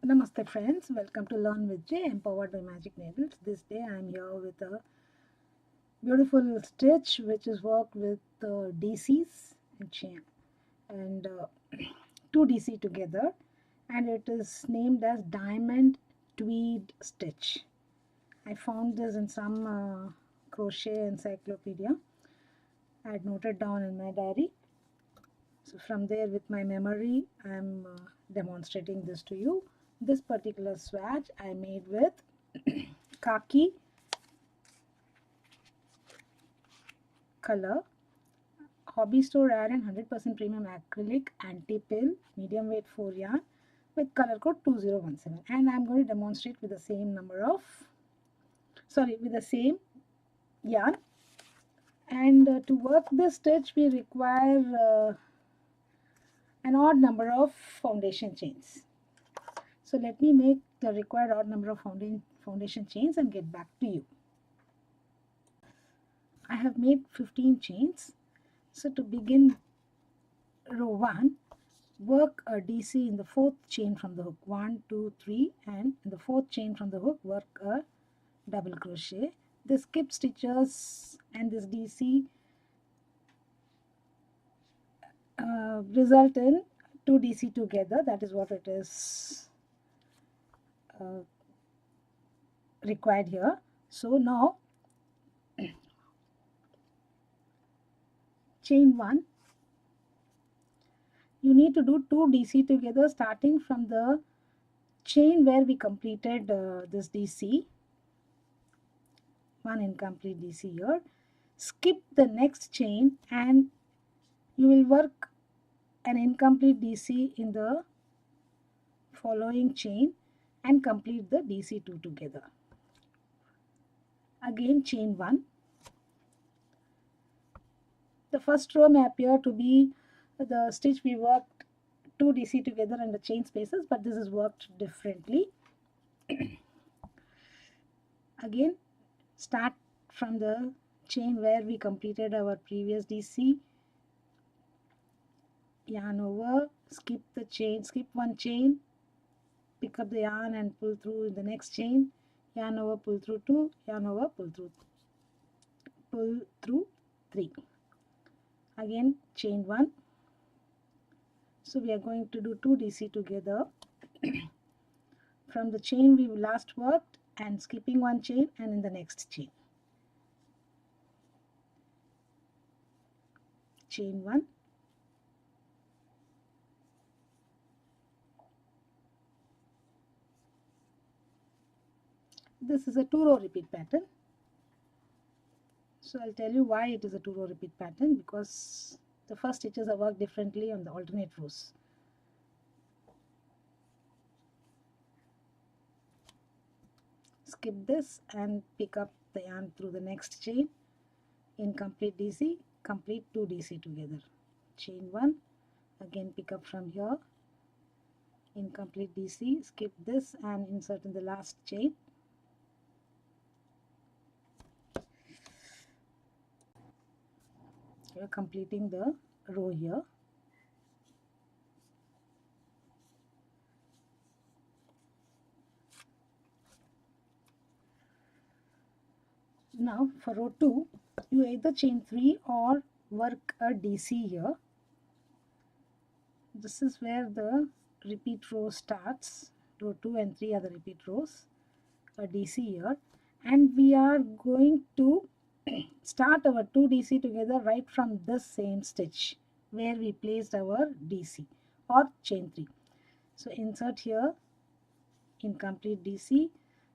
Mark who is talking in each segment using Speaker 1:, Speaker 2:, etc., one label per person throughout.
Speaker 1: Namaste friends, welcome to Learn with J, empowered by Magic Needles. This day I am here with a beautiful stitch which is worked with DCs and chain and two DC together, and it is named as Diamond Tweed Stitch. I found this in some crochet encyclopedia. I had noted down in my diary. So from there, with my memory, I am demonstrating this to you. This particular swatch I made with khaki color, hobby store iron 100% premium acrylic anti-pill medium weight 4 yarn with color code 2017, and I'm going to demonstrate with the same with the same yarn. And to work this stitch we require an odd number of foundation chains. So let me make the required odd number of foundation chains and get back to you. I have made 15 chains. So to begin row 1, work a DC in the 4th chain from the hook. 1, 2, 3, and in the 4th chain from the hook work a double crochet. The skip stitches and this DC result in 2 DC together. That is what it is required here. So now chain 1, you need to do 2 DC together starting from the chain where we completed this DC. One incomplete DC here. Skip the next chain and you will work an incomplete DC in the following chain and complete the DC2 together. Again chain 1. The first row may appear to be the stitch we worked 2 DC together in the chain spaces, but this is worked differently. Again, start from the chain where we completed our previous DC, yarn over, skip the chain, skip one chain, pick up the yarn and pull through in the next chain, yarn over, pull through 2, yarn over, pull through 3. Again chain 1. So we are going to do 2 DC together from the chain we last worked and skipping one chain and in the next chain. Chain 1. This is a 2-row repeat pattern. So I'll tell you why it is a 2-row repeat pattern, because the first stitches are worked differently on the alternate rows. Skip this and pick up the yarn through the next chain, incomplete DC, complete 2 DC together. Chain 1, again pick up from here, incomplete DC, skip this and insert in the last chain. We are completing the row here. Now for row 2, you either chain 3 or work a DC here. This is where the repeat row starts. Row 2 and 3 are the repeat rows. A DC here, and we are going to start our 2 DC together right from this same stitch where we placed our DC or chain 3. So insert here, incomplete DC,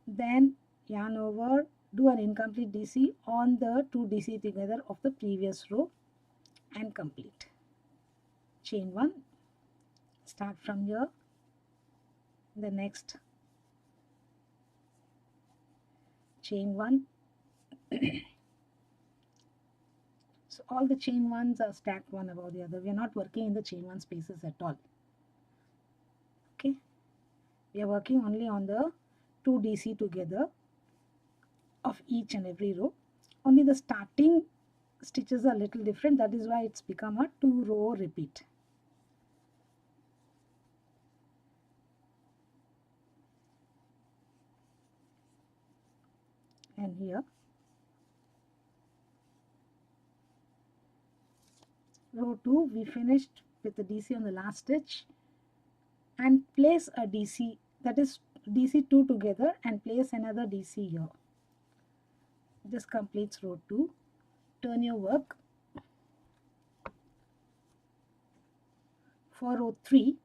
Speaker 1: then yarn over, do an incomplete DC on the 2 DC together of the previous row and complete. Chain 1, start from here, the next chain 1. So all the chain 1s are stacked one above the other. We are not working in the chain 1 spaces at all. Okay, we are working only on the 2 DC together of each and every row. Only the starting stitches are a little different. That is why it's become a 2-row repeat. and here. Row 2 we finished with the DC on the last stitch, and place a DC, that is DC 2 together, and place another DC here. This completes row 2. Turn your work. For row 3,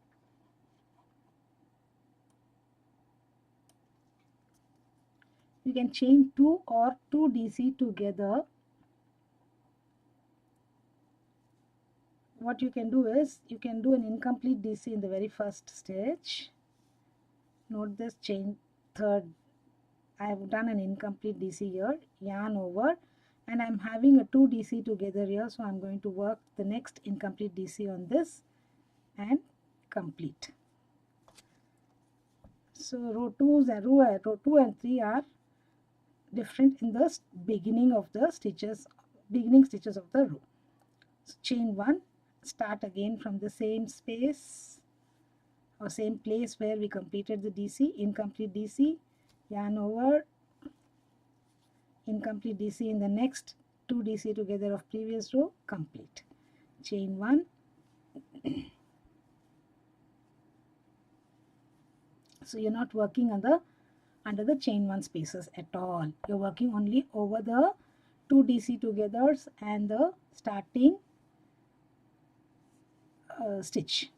Speaker 1: you can chain 2 or 2 DC together. What you can do is, you can do an incomplete DC in the very first stitch. Note this, chain third, I have done an incomplete DC here, yarn over, and I'm having a 2 DC together here, so I'm going to work the next incomplete DC on this and complete. So row 2 and 3 are different in the beginning stitches of the row. So chain 1, start again from the same space or same place where we completed the DC, incomplete DC, yarn over, incomplete DC in the next 2 DC together of previous row, complete. Chain 1, so you're not working under the chain 1 spaces at all. You're working only over the 2 DC togethers and the starting stitch.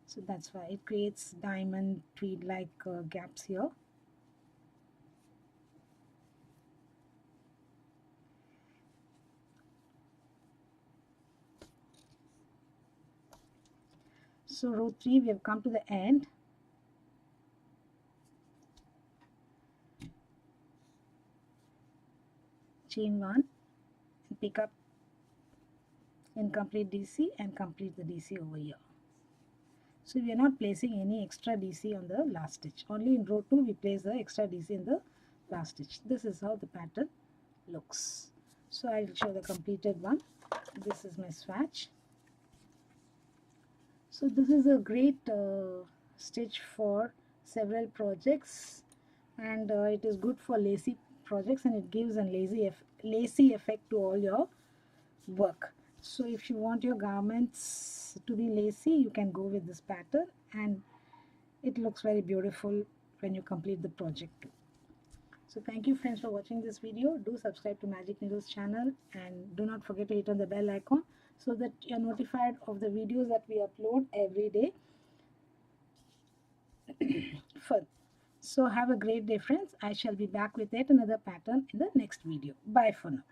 Speaker 1: So that's why it creates diamond tweed like gaps here. So row 3 we have come to the end. Chain 1 and pick up incomplete DC and complete the DC over here. So we are not placing any extra DC on the last stitch. Only in row 2 we place the extra DC in the last stitch. This is how the pattern looks. So I will show the completed one. This is my swatch. So this is a great stitch for several projects, and it is good for lacy projects, and it gives a lacy effect to all your work. So if you want your garments to be lacy, you can go with this pattern, and it looks very beautiful when you complete the project too. So thank you friends for watching this video. Do subscribe to Magic Needles channel, and do not forget to hit on the bell icon so that you are notified of the videos that we upload every day. So have a great day friends. I shall be back with yet another pattern in the next video. Bye for now.